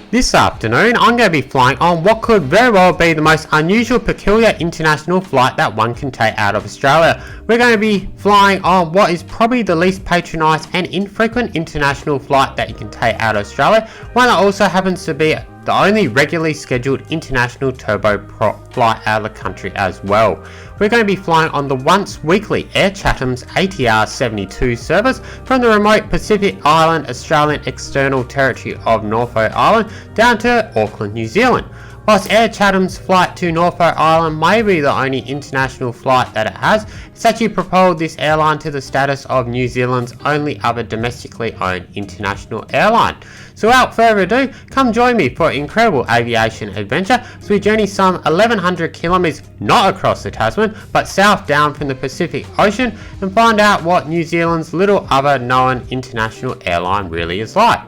This afternoon, I'm going to be flying on what could very well be the most unusual, peculiar international flight that one can take out of Australia. We're going to be flying on what is probably the least patronised and infrequent international flight that you can take out of Australia, one that also happens to be the only regularly scheduled international turboprop flight out of the country as well. We're going to be flying on the once weekly Air Chathams ATR 72 service from the remote Pacific Island Australian external territory of Norfolk Island down to Auckland, New Zealand. Whilst Air Chatham's flight to Norfolk Island may be the only international flight that it has, it's actually propelled this airline to the status of New Zealand's only other domestically owned international airline. So without further ado, come join me for an incredible aviation adventure as we journey some 1100 kilometres not across the Tasman but south down from the Pacific Ocean and find out what New Zealand's little other known international airline really is like.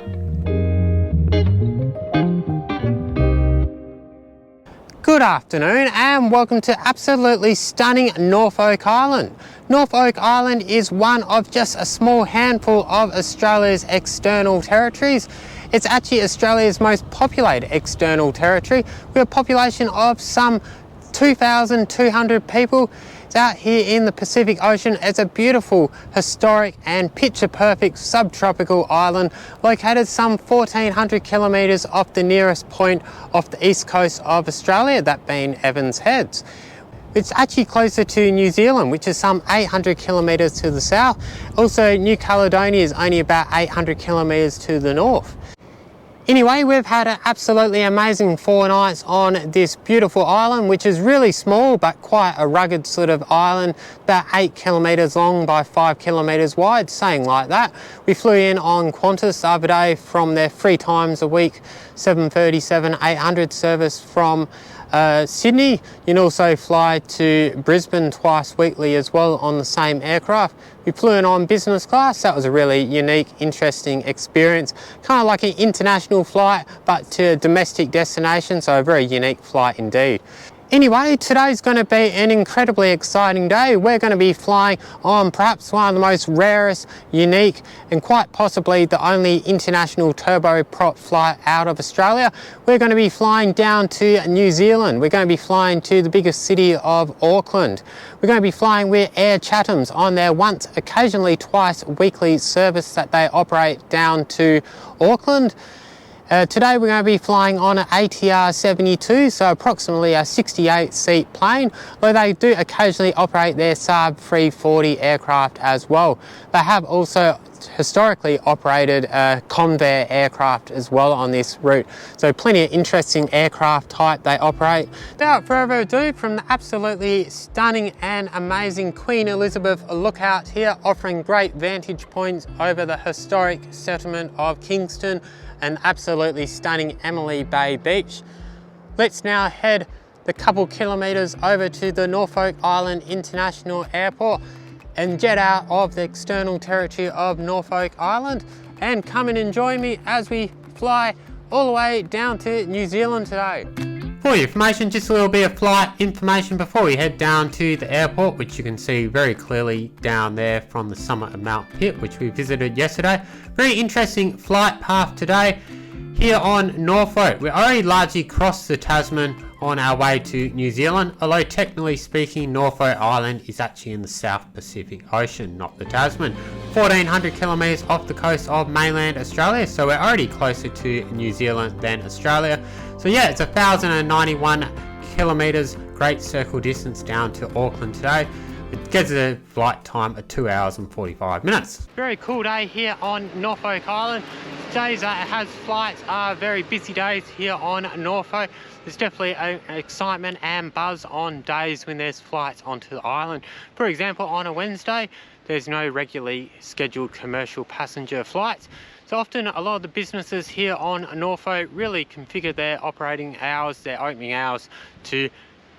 Good afternoon and welcome to absolutely stunning Norfolk Island. Norfolk Island is one of just a small handful of Australia's external territories. It's actually Australia's most populated external territory with a population of some 2,200 people. It's out here in the Pacific Ocean. It's a beautiful, historic and picture-perfect subtropical island located some 1,400 kilometres off the nearest point off the east coast of Australia, that being Evans Heads. It's actually closer to New Zealand, which is some 800 kilometres to the south. Also, New Caledonia is only about 800 kilometres to the north. Anyway, we've had an absolutely amazing 4 nights on this beautiful island, which is really small but quite a rugged sort of island, about 8 kilometres long by 5 kilometres wide, saying like that. We flew in on Qantas the other day from their 3 times a week 737-800 service from Sydney. You can also fly to Brisbane twice weekly as well on the same aircraft. We flew in on business class. That was a really unique, interesting experience. Kind of like an international flight, but to a domestic destination, so a very unique flight indeed. Anyway, today's going to be an incredibly exciting day. We're going to be flying on perhaps one of the most rarest, unique, and quite possibly the only international turboprop flight out of Australia. We're going to be flying down to New Zealand. We're going to be flying to the biggest city of Auckland. We're going to be flying with Air Chathams on their once, occasionally twice weekly service that they operate down to Auckland. Today we're going to be flying on an ATR 72, so approximately a 68-seat plane, though they do occasionally operate their Saab 340 aircraft as well. They have also historically operated a Convair aircraft as well on this route, so plenty of interesting aircraft type they operate. Without further ado, from the absolutely stunning and amazing Queen Elizabeth Lookout here, offering great vantage points over the historic settlement of Kingston and absolutely stunning Emily Bay Beach. Let's now head the couple kilometres over to the Norfolk Island International Airport and jet out of the external territory of Norfolk Island and come and enjoy me as we fly all the way down to New Zealand today. For your information, just a little bit of flight information before we head down to the airport, which you can see very clearly down there from the summit of Mount Pitt, which we visited yesterday. Very interesting flight path today here on Norfolk. We already largely crossed the Tasman on our way to New Zealand, although technically speaking Norfolk Island is actually in the South Pacific Ocean, not the Tasman. 1,400 kilometres off the coast of mainland Australia, so we're already closer to New Zealand than Australia. So yeah, it's 1,091 kilometres, great circle distance down to Auckland today. It gets a flight time of 2 hours and 45 minutes. Very cool day here on Norfolk Island. Days that it has flights are very busy days here on Norfolk. There's definitely an excitement and buzz on days when there's flights onto the island. For example, on a Wednesday, there's no regularly scheduled commercial passenger flights. So often a lot of the businesses here on Norfolk really configure their operating hours, their opening hours to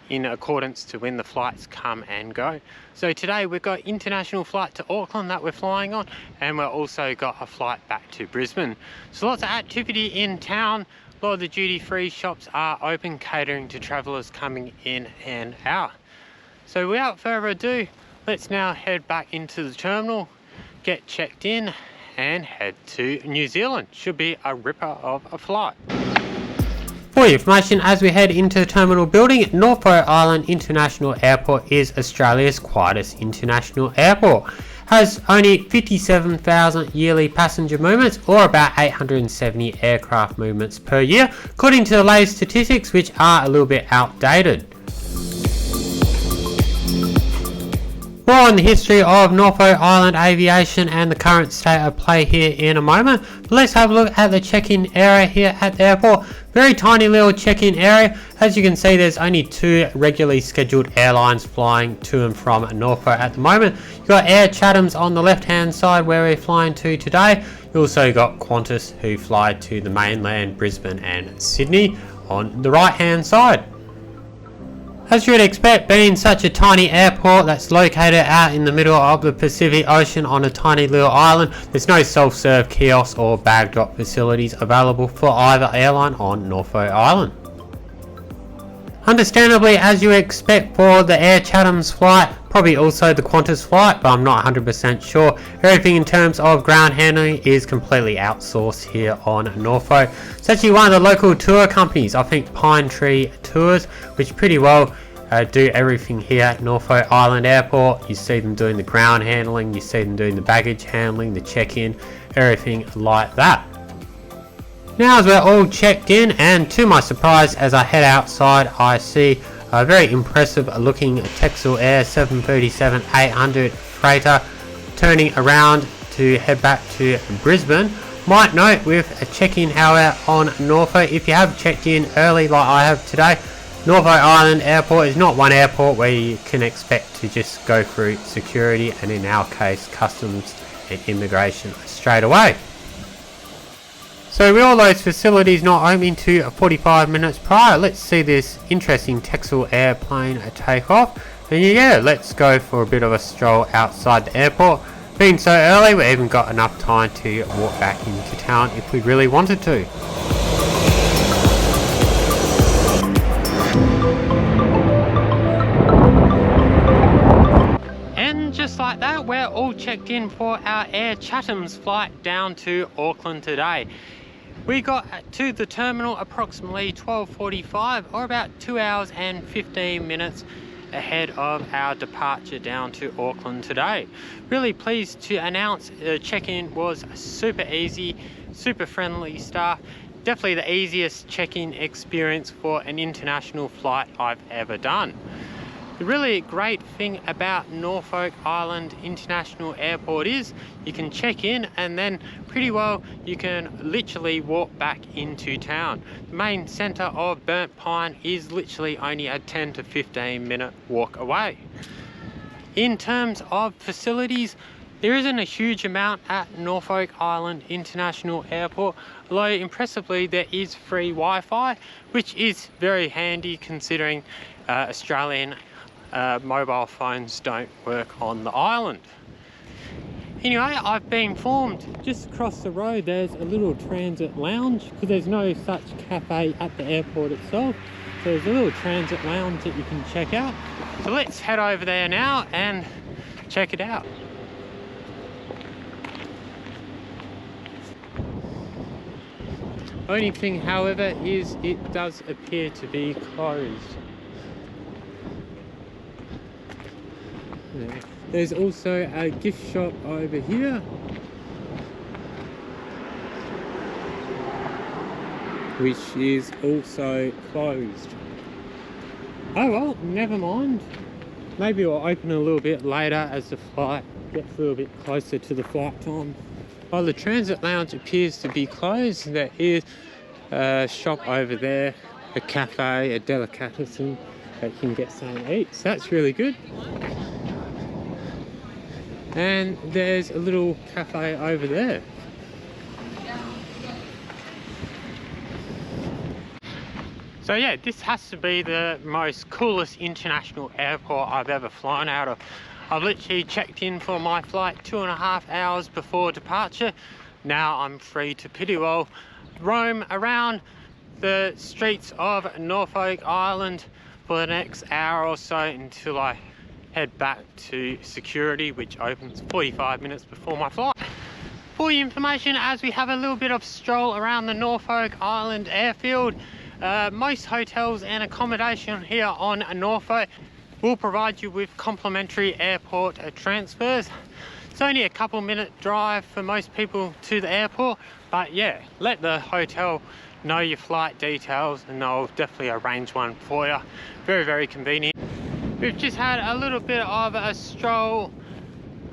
in accordance to when the flights come and go. So today we've got international flight to Auckland that we're flying on, and we've also got a flight back to Brisbane. So lots of activity in town. A lot of the duty-free shops are open, catering to travellers coming in and out. So without further ado, let's now head back into the terminal, get checked in and head to New Zealand. Should be a ripper of a flight. For your information, as we head into the terminal building, Norfolk Island International Airport is Australia's quietest international airport. Has only 57,000 yearly passenger movements, or about 870 aircraft movements per year, according to the latest statistics, which are a little bit outdated. More on the history of Norfolk Island aviation and the current state of play here in a moment, but let's have a look at the check-in area here at the airport. Very tiny little check-in area. As you can see, there's only 2 regularly scheduled airlines flying to and from Norfolk at the moment. You've got Air Chathams on the left hand side where we're flying to today. You also got Qantas who fly to the mainland, Brisbane and Sydney on the right hand side. As you would expect, being such a tiny airport that's located out in the middle of the Pacific Ocean on a tiny little island, there's no self-serve kiosks or bag drop facilities available for either airline on Norfolk Island. Understandably, as you expect for the Air Chathams flight, probably also the Qantas flight, but I'm not 100% sure. Everything in terms of ground handling is completely outsourced here on Norfolk. It's actually one of the local tour companies, I think Pine Tree Tours, which pretty well do everything here at Norfolk Island Airport. You see them doing the ground handling, you see them doing the baggage handling, the check-in, everything like that. Now as we're all checked in, and to my surprise as I head outside, I see a very impressive looking Texel Air 737-800 freighter turning around to head back to Brisbane. Might note with a check-in however on Norfolk, if you have checked in early like I have today, Norfolk Island Airport is not one airport where you can expect to just go through security, and in our case customs and immigration straight away. So with all those facilities not opening to 45 minutes prior, let's see this interesting Texel airplane take off. And yeah, let's go for a bit of a stroll outside the airport. Being so early, we even got enough time to walk back into town if we really wanted to. And just like that, we're all checked in for our Air Chathams flight down to Auckland today. We got to the terminal approximately 12:45, or about 2 hours and 15 minutes ahead of our departure down to Auckland today. Really pleased to announce the check-in was super easy, super friendly staff. Definitely the easiest check-in experience for an international flight I've ever done. The really great thing about Norfolk Island International Airport is you can check in and then pretty well you can literally walk back into town. The main centre of Burnt Pine is literally only a 10 to 15 minute walk away. In terms of facilities, there isn't a huge amount at Norfolk Island International Airport, although impressively there is free Wi-Fi, which is very handy considering Australian mobile phones don't work on the island. Anyway, I've been informed just across the road there's a little transit lounge, because there's no such cafe at the airport itself. So there's a little transit lounge that you can check out. So let's head over there now and check it out. Only thing, however, is it does appear to be closed. There's also a gift shop over here, which is also closed. Oh well, never mind. Maybe we'll open a little bit later as the flight gets a little bit closer to the flight time. While the transit lounge appears to be closed, there is a shop over there, a cafe, a delicatessen that you can get something to eat. So that's really good. And there's a little cafe over there. So yeah, this has to be the most coolest international airport I've ever flown out of. I've literally checked in for my flight 2.5 hours before departure. Now I'm free to pretty well roam around the streets of Norfolk Island for the next hour or so until I head back to security, which opens 45 minutes before my flight. For your information, as we have a little bit of stroll around the Norfolk Island airfield, Most hotels and accommodation here on Norfolk will provide you with complimentary airport transfers. It's only a couple-minute drive for most people to the airport, but yeah, let the hotel know your flight details and they'll definitely arrange one for you. Very, very convenient. We've just had a little bit of a stroll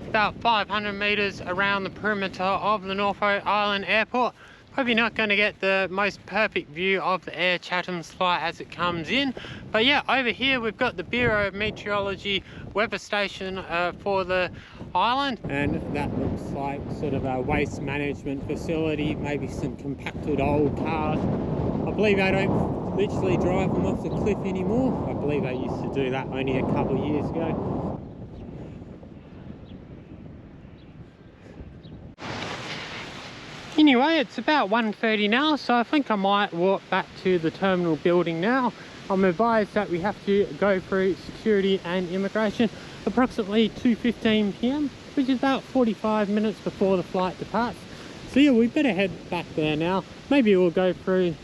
about 500 meters around the perimeter of the Norfolk Island airport. Probably not going to get the most perfect view of the Air Chathams flight as it comes in, but yeah, over here we've got the Bureau of Meteorology weather station for the island, and that looks like sort of a waste management facility, maybe some compacted old cars. I believe they don't literally drive them off the cliff anymore. I believe they used to do that only a couple of years ago. Anyway, it's about 1:30 now, so I think I might walk back to the terminal building now. I'm advised that we have to go through security and immigration approximately 2:15 p.m, which is about 45 minutes before the flight departs. So yeah, we better head back there now. Maybe we'll go through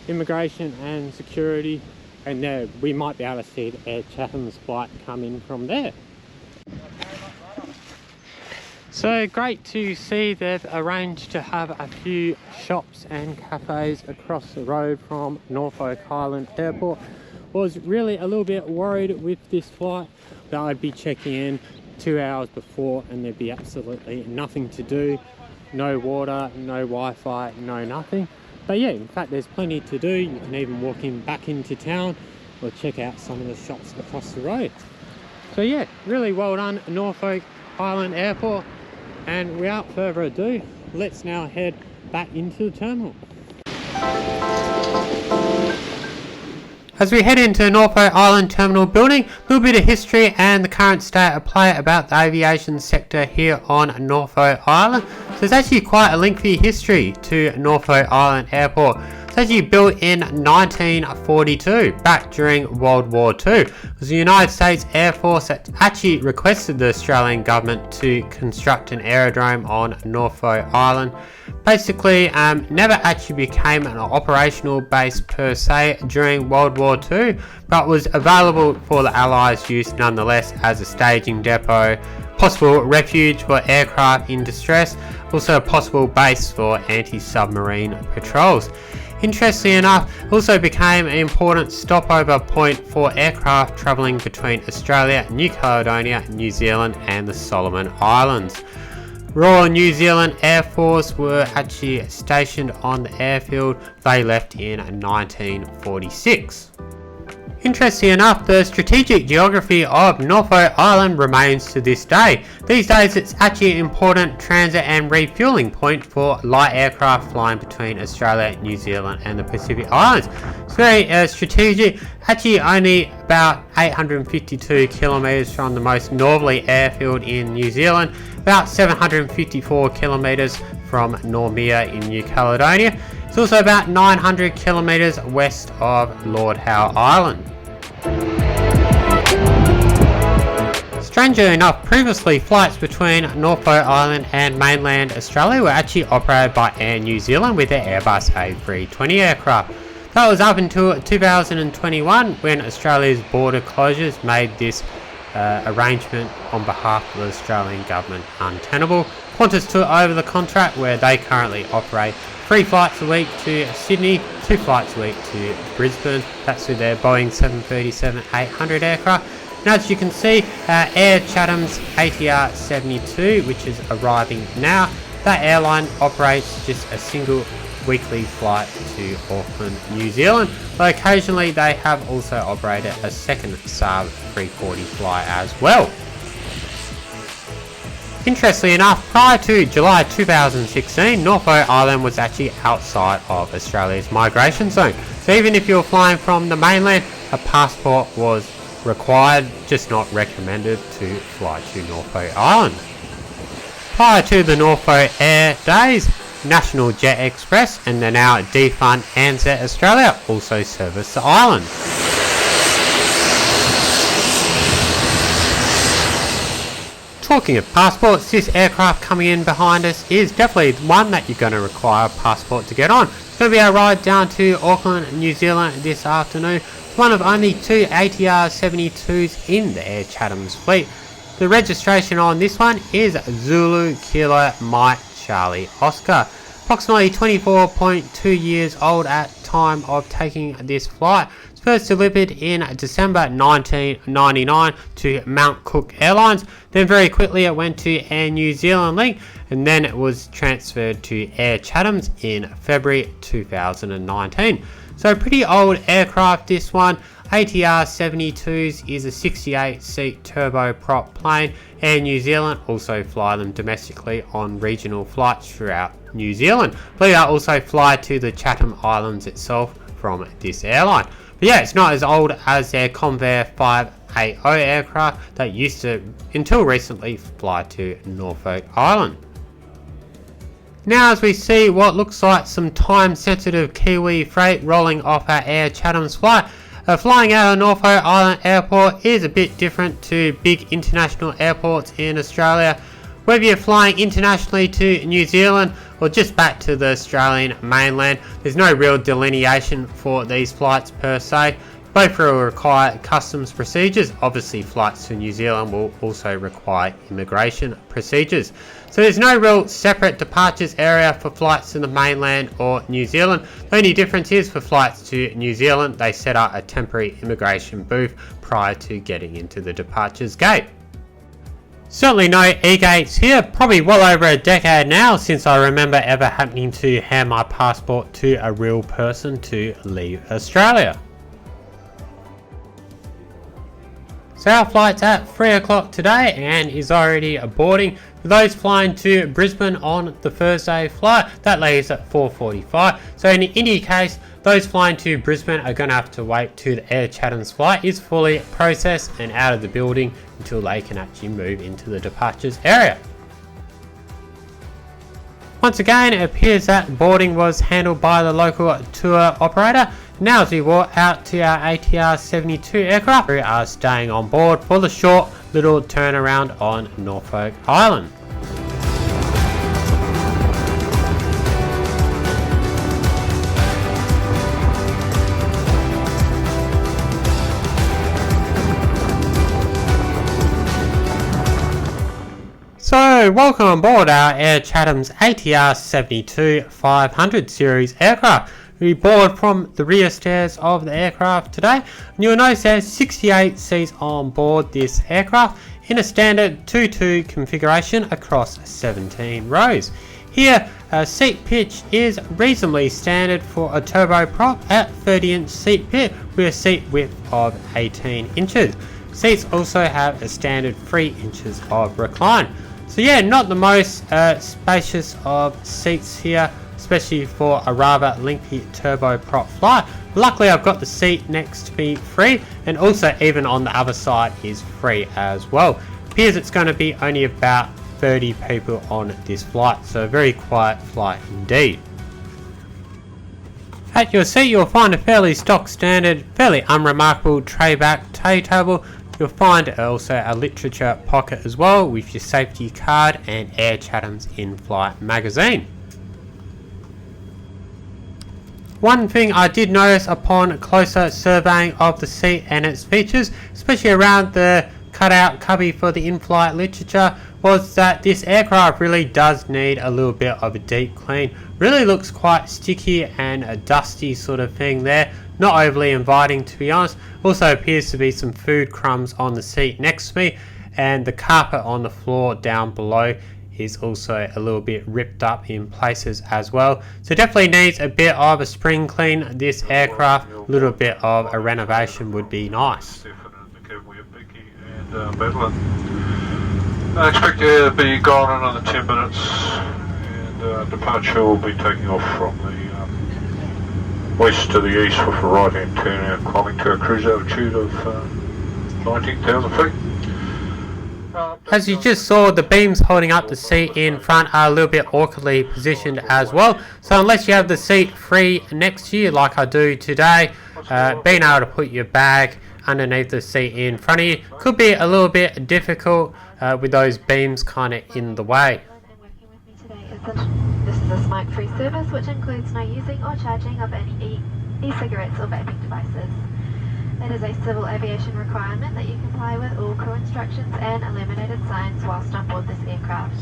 immigration and security, and we might be able to see the Air Chathams flight come in from there. So great to see they've arranged to have a few shops and cafes across the road from Norfolk Island Airport. Was really a little bit worried with this flight that I'd be checking in 2 hours before and there'd be absolutely nothing to do. No water, no Wi-Fi, no nothing. But yeah, in fact there's plenty to do. You can even walk back into town or check out some of the shops across the road. So yeah, really well done Norfolk Island Airport. And without further ado, let's now head back into the terminal. As we head into Norfolk Island Terminal building, a little bit of history and the current state of play about the aviation sector here on Norfolk Island. So there's actually quite a lengthy history to Norfolk Island Airport. It's actually built in 1942, back during World War II. It was the United States Air Force that actually requested the Australian government to construct an aerodrome on Norfolk Island. Basically, never actually became an operational base per se during World War II, but was available for the Allies' use nonetheless as a staging depot, possible refuge for aircraft in distress, also a possible base for anti-submarine patrols. Interestingly enough, it also became an important stopover point for aircraft travelling between Australia, New Caledonia, New Zealand and the Solomon Islands. Royal New Zealand Air Force were actually stationed on the airfield. They left in 1946. Interestingly enough, the strategic geography of Norfolk Island remains to this day. These days it's actually an important transit and refueling point for light aircraft flying between Australia, New Zealand and the Pacific Islands. It's very strategic, actually only about 852 kilometres from the most northerly airfield in New Zealand, about 754 kilometres from Noumea in New Caledonia. It's also about 900 kilometres west of Lord Howe Island. Strangely enough, previously flights between Norfolk Island and mainland Australia were actually operated by Air New Zealand with their Airbus A320 aircraft. That was up until 2021 when Australia's border closures made this arrangement on behalf of the Australian government untenable. Qantas took over the contract where they currently operate 3 flights a week to Sydney, 2 flights a week to Brisbane. That's with their Boeing 737-800 aircraft. And as you can see, Air Chathams ATR 72, which is arriving now, that airline operates just a single weekly flight to Auckland, New Zealand, but occasionally they have also operated a second Saab 340 flight as well. Interestingly enough, prior to July 2016, Norfolk Island was actually outside of Australia's migration zone. So even if you're flying from the mainland, a passport was required, just not recommended to fly to Norfolk Island. Prior to the Norfolk Air days, National Jet Express and the now defunct ANZ Australia also service the island. Talking of passports, this aircraft coming in behind us is definitely one that you're going to require a passport to get on. It's going to be our ride down to Auckland, New Zealand this afternoon. It's one of only 2 ATR 72s in the Air Chathams fleet. The registration on this one is Zulu Kilo Mike Charlie Oscar. Approximately 24.2 years old at time of taking this flight. It's first delivered in December 1999 to Mount Cook Airlines. Then very quickly it went to Air New Zealand Link, and then it was transferred to Air Chathams in February 2019. So pretty old aircraft this one. ATR 72s is a 68 seat turboprop plane. Air New Zealand also fly them domestically on regional flights throughout New Zealand. They also fly to the Chatham Islands itself from this airline. But yeah, it's not as old as their Convair 580 aircraft that used to, until recently, fly to Norfolk Island. Now as we see what looks like some time sensitive Kiwi freight rolling off our Air Chathams flight. Flying out of Norfolk Island Airport is a bit different to big international airports in Australia. Whether you're flying internationally to New Zealand or just back to the Australian mainland, there's no real delineation for these flights per se. Both will require customs procedures. Obviously flights to New Zealand will also require immigration procedures. So there's no real separate departures area for flights to the mainland or New Zealand. The only difference is for flights to New Zealand, they set up a temporary immigration booth prior to getting into the departures gate. Certainly no e-gates here, probably well over a decade now since I remember ever happening to hand my passport to a real person to leave Australia. So our flight's at 3 o'clock today and is already boarding. For those flying to Brisbane on the Thursday flight, that leaves at 4:45. So in any case, those flying to Brisbane are going to have to wait till the Air Chathams flight is fully processed and out of the building until they can actually move into the departures area. Once again, it appears that boarding was handled by the local tour operator. Now as we walk out to our ATR 72 aircraft, we are staying on board for the short little turnaround on Norfolk Island. So welcome on board our Air Chathams ATR 72 500 series aircraft. We board from the rear stairs of the aircraft today, and you'll notice there's 68 seats on board this aircraft in a standard 2-2 configuration across 17 rows. Here, seat pitch is reasonably standard for a turboprop at 30-inch seat pitch with a seat width of 18 inches. Seats also have a standard 3 inches of recline. So yeah, not the most spacious of seats here, especially for a rather lengthy turboprop flight. Luckily I've got the seat next to me free, and also even on the other side is free as well. Appears it's going to be only about 30 people on this flight, so a very quiet flight indeed. At your seat you'll find a fairly stock standard, fairly unremarkable tray back tray table. You'll find also a literature pocket as well with your safety card and Air Chathams in-flight magazine. One thing I did notice upon closer surveying of the seat and its features, especially around the cutout cubby for the in-flight literature, was that this aircraft really does need a little bit of a deep clean. Really looks quite sticky and a dusty sort of thing there. Not overly inviting, to be honest. Also appears to be some food crumbs on the seat next to me, and the carpet on the floor down below is also a little bit ripped up in places as well. So definitely needs a bit of a spring clean, this aircraft. A little bit of a renovation would be nice. I expect to be gone in another 10 minutes, and departure will be taking off from the west to the east with a right hand turn out, climbing to a cruise altitude of 19,000 feet. As you just saw, the beams holding up the seat in front are a little bit awkwardly positioned as well. So unless you have the seat free next to you like I do today, being able to put your bag underneath the seat in front of you could be a little bit difficult with those beams kind of in the way. This is a smoke-free service which includes no using or charging of any e-cigarettes or vaping devices. It is a civil aviation requirement that you comply with all crew instructions and illuminated signs whilst on board this aircraft.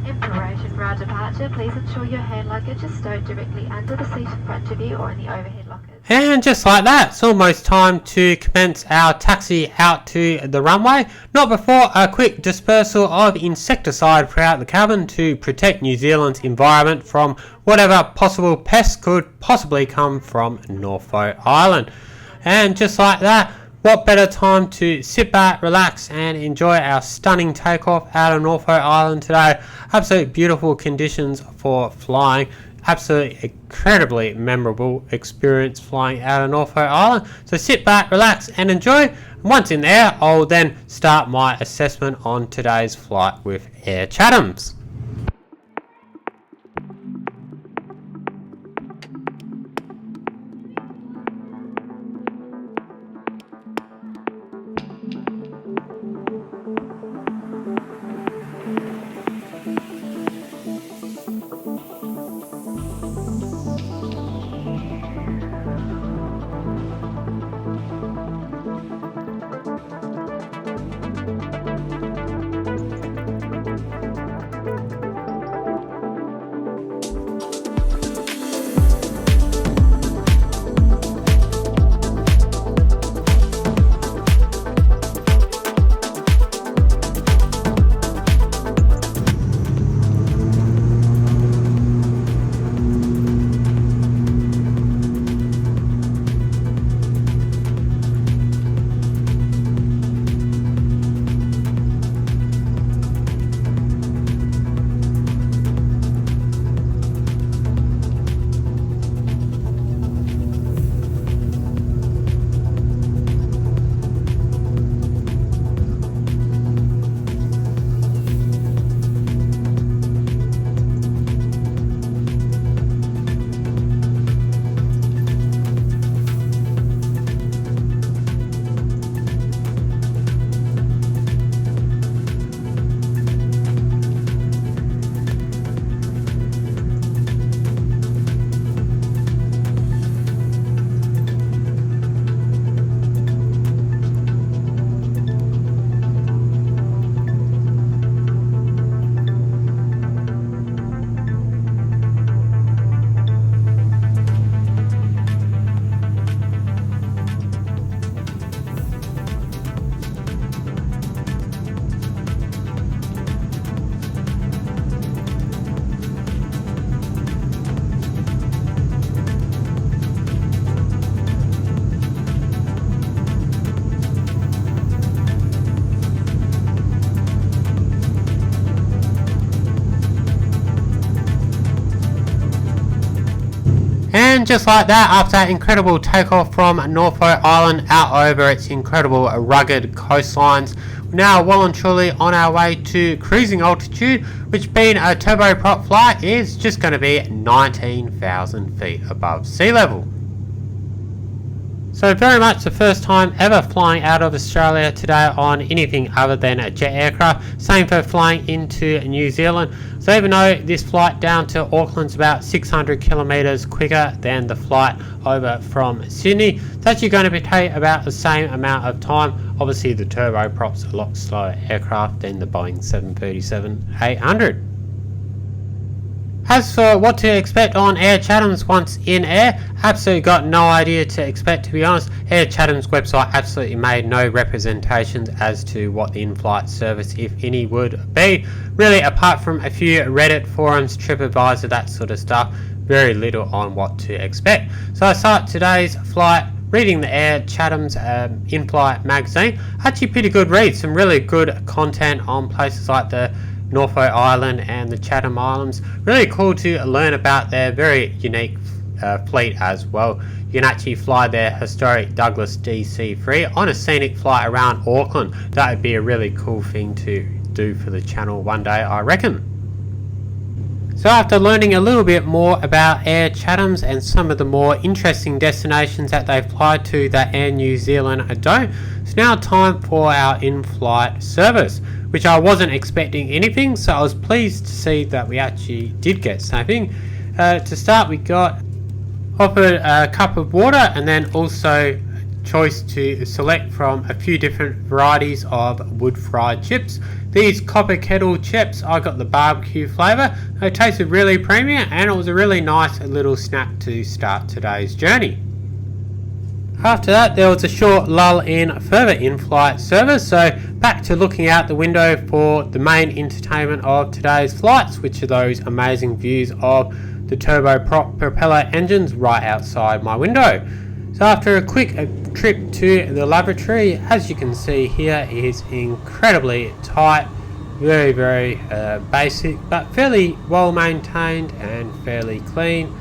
In preparation for our departure, please ensure your hand luggage is stowed directly under the seat in front of you or in the overhead lockers. And just like that, it's almost time to commence our taxi out to the runway. Not before a quick dispersal of insecticide throughout the cabin to protect New Zealand's environment from whatever possible pests could possibly come from Norfolk Island. And just like that, what better time to sit back, relax and enjoy our stunning takeoff out of Norfolk Island today. Absolutely beautiful conditions for flying. Absolutely incredibly memorable experience flying out of Norfolk Island. So sit back, relax and enjoy. Once in there, I'll then start my assessment on today's flight with Air Chathams. And just like that, after that incredible takeoff from Norfolk Island out over its incredible rugged coastlines, we're now well and truly on our way to cruising altitude, which being a turboprop flight is just going to be 19,000 feet above sea level. So very much the first time ever flying out of Australia today on anything other than a jet aircraft. Same for flying into New Zealand. So even though this flight down to Auckland's about 600 kilometres quicker than the flight over from Sydney, it's actually going to take about the same amount of time. Obviously the turboprop's a lot slower aircraft than the Boeing 737-800. As for what to expect on Air Chathams once in air, absolutely got no idea to expect, to be honest. Air Chathams website absolutely made no representations as to what the in-flight service, if any, would be. Really, apart from a few Reddit forums, TripAdvisor, that sort of stuff, very little on what to expect. So I start today's flight reading the Air Chathams in-flight magazine. Actually pretty good read, some really good content on places like the Norfolk Island and the Chatham Islands. Really cool to learn about their very unique fleet as well. You can actually fly their historic Douglas DC-3 on a scenic flight around Auckland. That would be a really cool thing to do for the channel one day, I reckon. So after learning a little bit more about Air Chathams and some of the more interesting destinations that they fly to that Air New Zealand don't, it's now time for our in-flight service, which I wasn't expecting anything, so I was pleased to see that we actually did get something. To start, we got offered a cup of water and then also choice to select from a few different varieties of wood fried chips. These copper kettle chips, I got the barbecue flavour. They tasted really premium and it was a really nice little snack to start today's journey. After that, there was a short lull in further in-flight service, so back to looking out the window for the main entertainment of today's flights, which are those amazing views of the turboprop propeller engines right outside my window. So after a quick trip to the laboratory, as you can see here, it is incredibly tight, very basic, but fairly well maintained and fairly clean.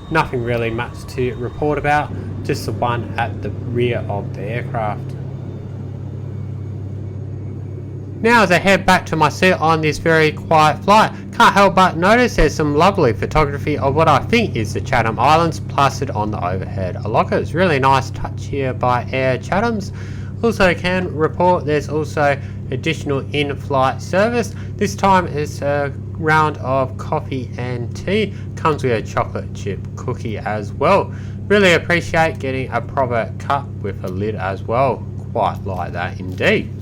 Nothing really much to report about, just the one at the rear of the aircraft. Now as I head back to my seat on this very quiet flight, can't help but notice there's some lovely photography of what I think is the Chatham Islands plastered on the overhead lockers. Really nice touch here by Air Chathams. Also can report there's also additional in-flight service. This time it's a round of coffee and tea. Comes with a chocolate chip cookie as well. Really appreciate getting a proper cup with a lid as well. Quite like that indeed.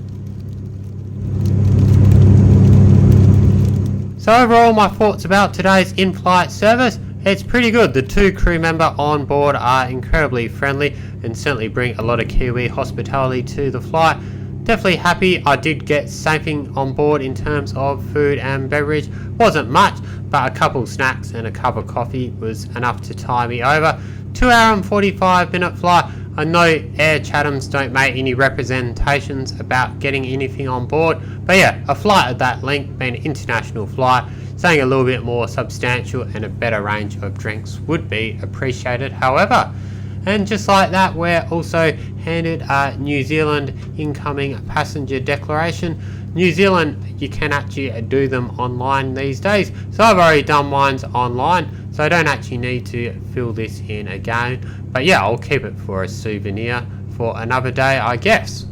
So overall, my thoughts about today's in-flight service, it's pretty good. The two crew members on board are incredibly friendly and certainly bring a lot of Kiwi hospitality to the flight. Definitely happy I did get something on board in terms of food and beverage. Wasn't much, but a couple snacks and a cup of coffee was enough to tie me over. 2 hour and 45 minute flight. I know Air Chathams don't make any representations about getting anything on board, but yeah, a flight of that length, being an international flight, something a little bit more substantial and a better range of drinks would be appreciated, however. And just like that, we're also handed a New Zealand incoming passenger declaration. New Zealand, you can actually do them online these days, so I've already done mine online, so I don't actually need to fill this in again. But yeah, I'll keep it for a souvenir for another day, I guess.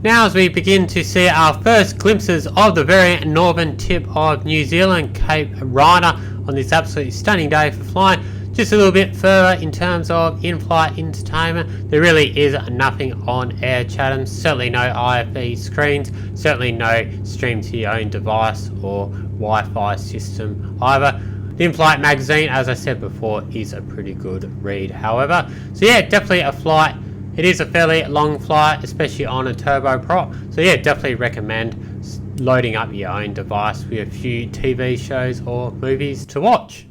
Now as we begin to see our first glimpses of the very northern tip of New Zealand, Cape Rana, on this absolutely stunning day for flying. Just a little bit further in terms of in-flight entertainment, there really is nothing on Air Chatham. Certainly no IFE screens, certainly no stream to your own device or Wi-Fi system either. The in-flight magazine, as I said before, is a pretty good read, however. So yeah, definitely a flight. It is a fairly long flight, especially on a turboprop. So yeah, definitely recommend loading up your own device with a few TV shows or movies to watch.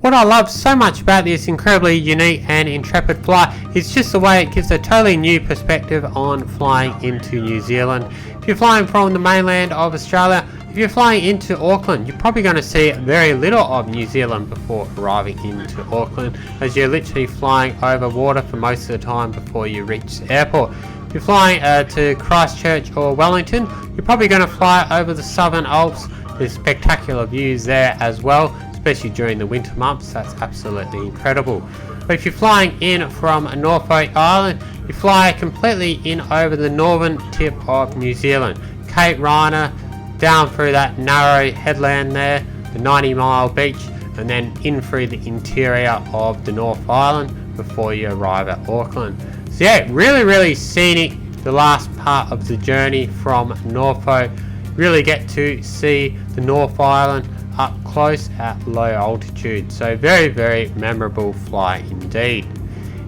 What I love so much about this incredibly unique and intrepid flight is just the way it gives a totally new perspective on flying into New Zealand. If you're flying from the mainland of Australia, if you're flying into Auckland, you're probably going to see very little of New Zealand before arriving into Auckland, as you're literally flying over water for most of the time before you reach the airport. If you're flying to Christchurch or Wellington, you're probably going to fly over the Southern Alps. There's spectacular views there as well, especially during the winter months. That's absolutely incredible. But if you're flying in from Norfolk Island, you fly completely in over the northern tip of New Zealand, Cape Rana, down through that narrow headland there, the 90-mile beach, and then in through the interior of the North Island before you arrive at Auckland. So yeah, really scenic the last part of the journey from Norfolk. Really get to see the North Island up close at low altitude, so very memorable flight indeed.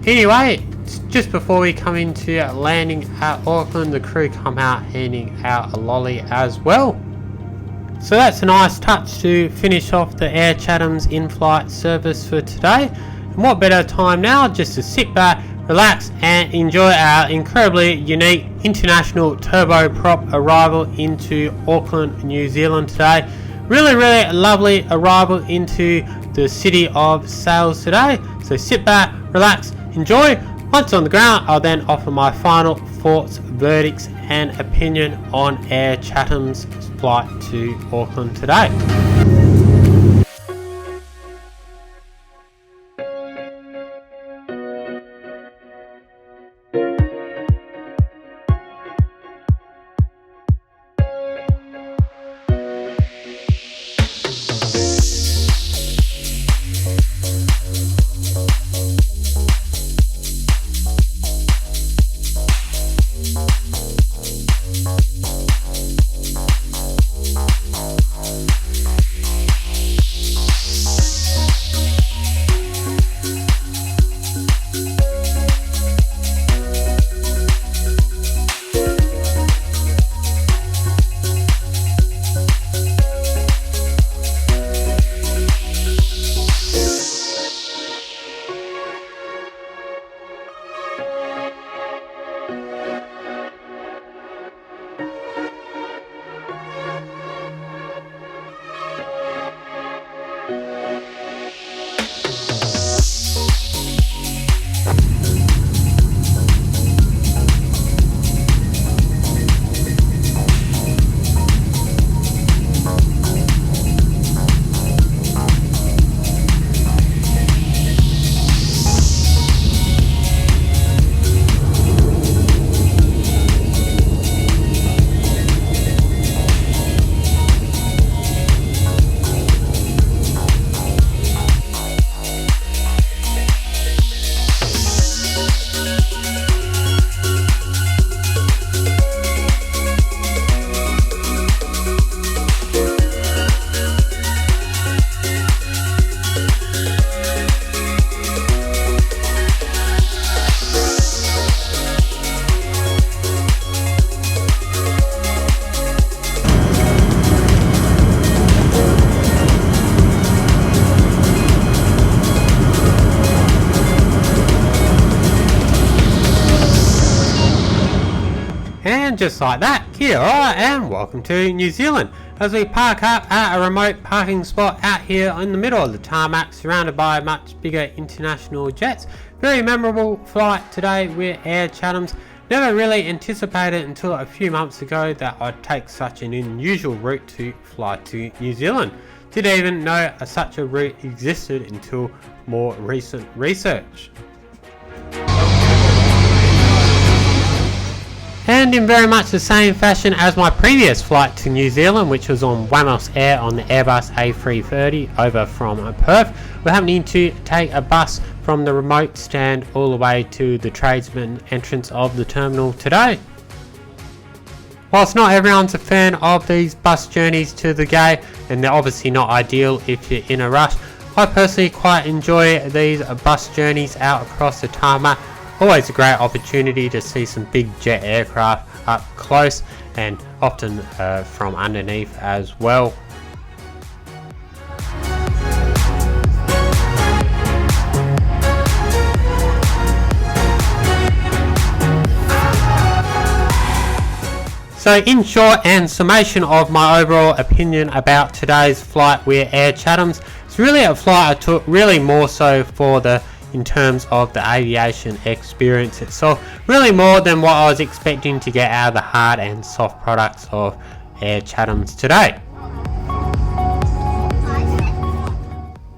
Anyway, just before we come into landing at Auckland, the crew come out handing out a lolly as well. So that's a nice touch to finish off the Air Chathams in-flight service for today. And what better time now just to sit back, relax and enjoy our incredibly unique international turboprop arrival into Auckland, New Zealand today. really lovely arrival into the city of Sales today. So sit back, relax, enjoy. Once on the ground, I'll then offer my final thoughts, verdicts and opinion on Air Chatham's flight to Auckland today. And just like that, kia ora and welcome to New Zealand as we park up at a remote parking spot out here in the middle of the tarmac, surrounded by much bigger international jets. Very memorable flight today with Air Chathams. Never really anticipated until a few months ago that I'd take such an unusual route to fly to New Zealand. Didn't even know such a route existed until more recent research. And in very much the same fashion as my previous flight to New Zealand, which was on Wamos Air on the Airbus A330 over from Perth, we're happening to take a bus from the remote stand all the way to the tradesman entrance of the terminal today. Whilst not everyone's a fan of these bus journeys to the gate, and they're obviously not ideal if you're in a rush, I personally quite enjoy these bus journeys out across the tarmac. Always a great opportunity to see some big jet aircraft up close and often from underneath as well. So in short and summation of my overall opinion about today's flight with Air Chathams, it's really a flight I took really more so for in terms of the aviation experience itself, really more than what I was expecting to get out of the hard and soft products of Air Chathams today.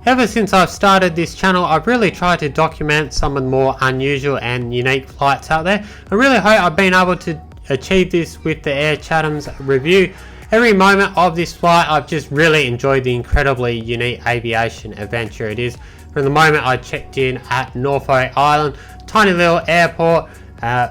Ever since I've started this channel, I've really tried to document some of the more unusual and unique flights out there. I really hope I've been able to achieve this with the Air Chathams review. Every moment of this flight I've just really enjoyed the incredibly unique aviation adventure it is. From the moment I checked in at Norfolk Island, tiny little airport,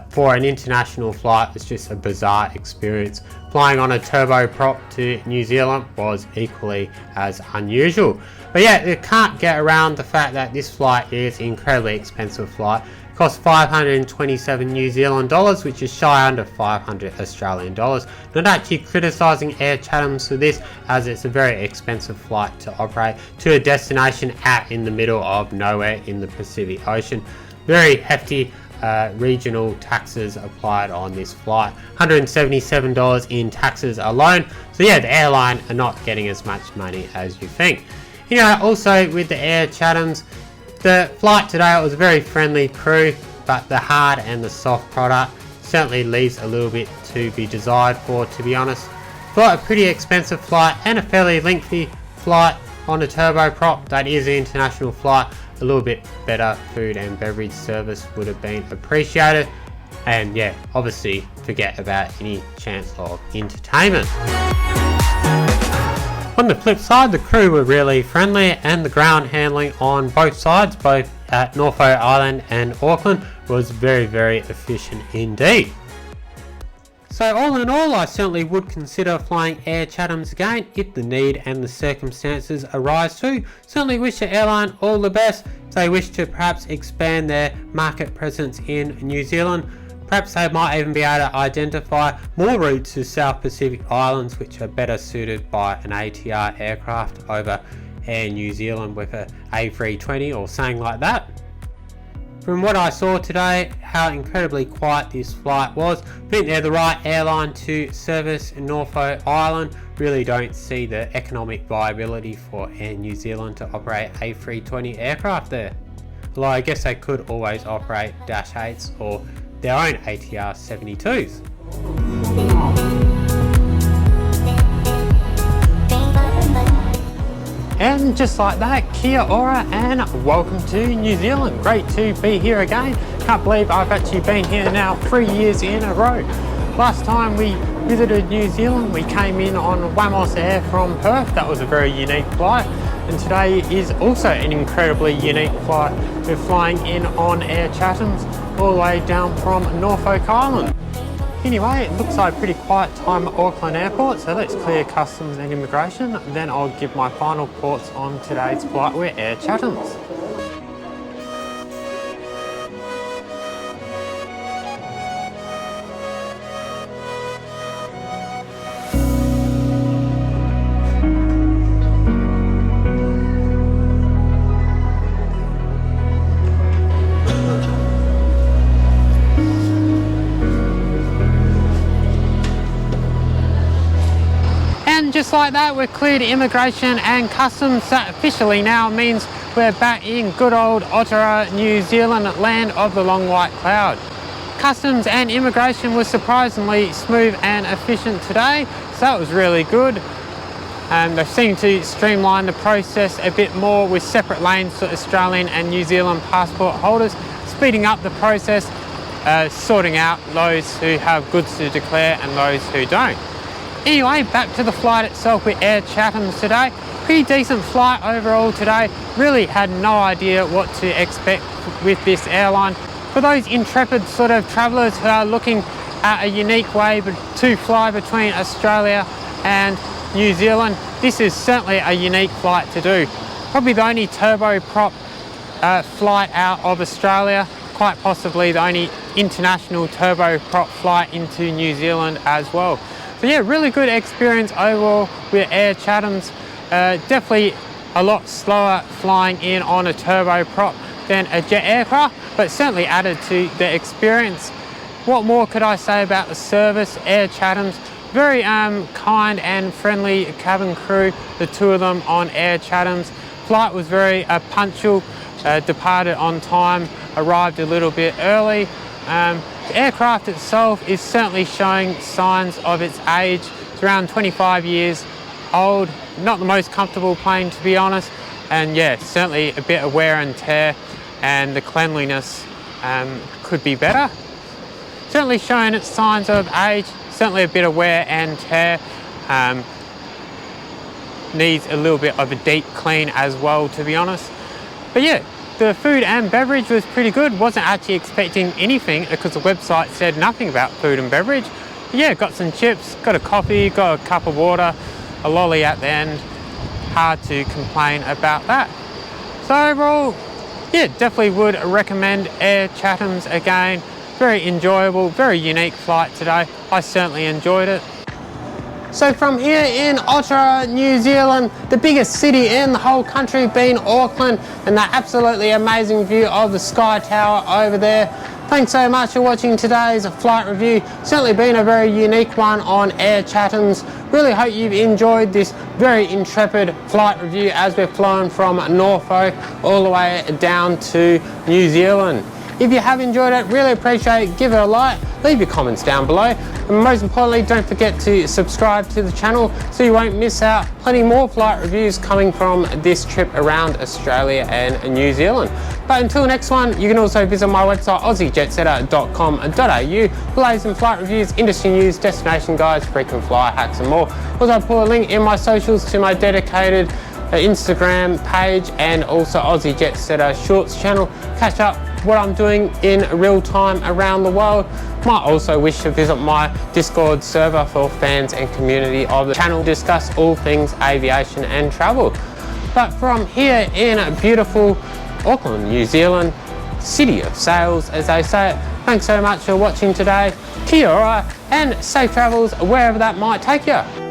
for an international flight was just a bizarre experience. Flying on a turboprop to New Zealand was equally as unusual. But yeah, you can't get around the fact that this flight is an incredibly expensive flight. It costs 527 New Zealand dollars, which is shy under 500 Australian dollars. Not actually criticising Air Chathams for this, as it's a very expensive flight to operate to a destination out in the middle of nowhere in the Pacific Ocean. Very hefty regional taxes applied on this flight. $177 in taxes alone. So yeah, the airline are not getting as much money as you think. You know, also with the Air Chathams, the flight today, it was a very friendly crew, but the hard and the soft product certainly leaves a little bit to be desired for, to be honest. For a pretty expensive flight and a fairly lengthy flight on a turboprop that is an international flight, a little bit better food and beverage service would have been appreciated. And yeah, obviously forget about any chance of entertainment. On the flip side, the crew were really friendly and the ground handling on both sides, both at Norfolk Island and Auckland, was very, very efficient indeed. So all in all, I certainly would consider flying Air Chathams again if the need and the circumstances arise to. Certainly wish the airline all the best. If they wish to perhaps expand their market presence in New Zealand, perhaps they might even be able to identify more routes to South Pacific Islands which are better suited by an ATR aircraft over Air New Zealand with a A320 or something like that. From what I saw today, how incredibly quiet this flight was. I think they're the right airline to service Norfolk Island. Really don't see the economic viability for Air New Zealand to operate A320 aircraft there. Although I guess they could always operate Dash 8s or their own ATR 72s. And just like that, kia ora and welcome to New Zealand. Great to be here again. Can't believe I've actually been here now 3 years in a row. Last time we visited New Zealand, we came in on Wamos Air from Perth. That was a very unique flight. And today is also an incredibly unique flight. We're flying in on Air Chathams all the way down from Norfolk Island. Anyway, it looks like a pretty quiet time at Auckland Airport, so let's clear customs and immigration, then I'll give my final thoughts on today's flight with Air Chathams. Just like that, we're cleared immigration and customs. That officially now means we're back in good old Aotearoa, New Zealand, land of the long white cloud. Customs and immigration was surprisingly smooth and efficient today, so that was really good. They seem to streamline the process a bit more with separate lanes for Australian and New Zealand passport holders, speeding up the process, sorting out those who have goods to declare and those who don't. Anyway, back to the flight itself with Air Chathams today. Pretty decent flight overall today. Really had no idea what to expect with this airline. For those intrepid sort of travellers who are looking at a unique way to fly between Australia and New Zealand, this is certainly a unique flight to do. Probably the only turboprop flight out of Australia, quite possibly the only international turboprop flight into New Zealand as well. So yeah, really good experience overall with Air Chathams. Definitely a lot slower flying in on a turboprop than a jet aircraft, but certainly added to the experience. What more could I say about the service? Air Chathams, very kind and friendly cabin crew, the two of them on Air Chathams. Flight was very punctual, departed on time, arrived a little bit early. The aircraft itself is certainly showing signs of its age. It's around 25 years old, not the most comfortable plane to be honest, and yeah, certainly a bit of wear and tear, and the cleanliness could be better. Certainly showing its signs of age, certainly a bit of wear and tear, needs a little bit of a deep clean as well to be honest. But yeah, the food and beverage was pretty good. Wasn't actually expecting anything because the website said nothing about food and beverage. But yeah, got some chips, got a coffee, got a cup of water, a lolly at the end. Hard to complain about that. So overall, yeah, definitely would recommend Air Chathams again. Very enjoyable, very unique flight today. I certainly enjoyed it. So from here in Aotearoa, New Zealand, the biggest city in the whole country being Auckland, and that absolutely amazing view of the Sky Tower over there. Thanks so much for watching today's flight review. Certainly been a very unique one on Air Chathams. Really hope you've enjoyed this very intrepid flight review as we've flown from Norfolk all the way down to New Zealand. If you have enjoyed it, really appreciate it. Give it a like, leave your comments down below, and most importantly, don't forget to subscribe to the channel so you won't miss out. Plenty more flight reviews coming from this trip around Australia and New Zealand. But until next one, you can also visit my website aussiejetsetter.com.au. Plays and flight reviews, industry news, destination guides, frequent flyer hacks and more. Also put a link in my socials to my dedicated Instagram page and also AussieJetSetter Shorts channel. Catch up what I'm doing in real time around the world. Might also wish to visit my Discord server for fans and community of the channel, discuss all things aviation and travel. But from here in beautiful Auckland, New Zealand, city of sails as they say it, thanks so much for watching today. Kia ora and safe travels wherever that might take you.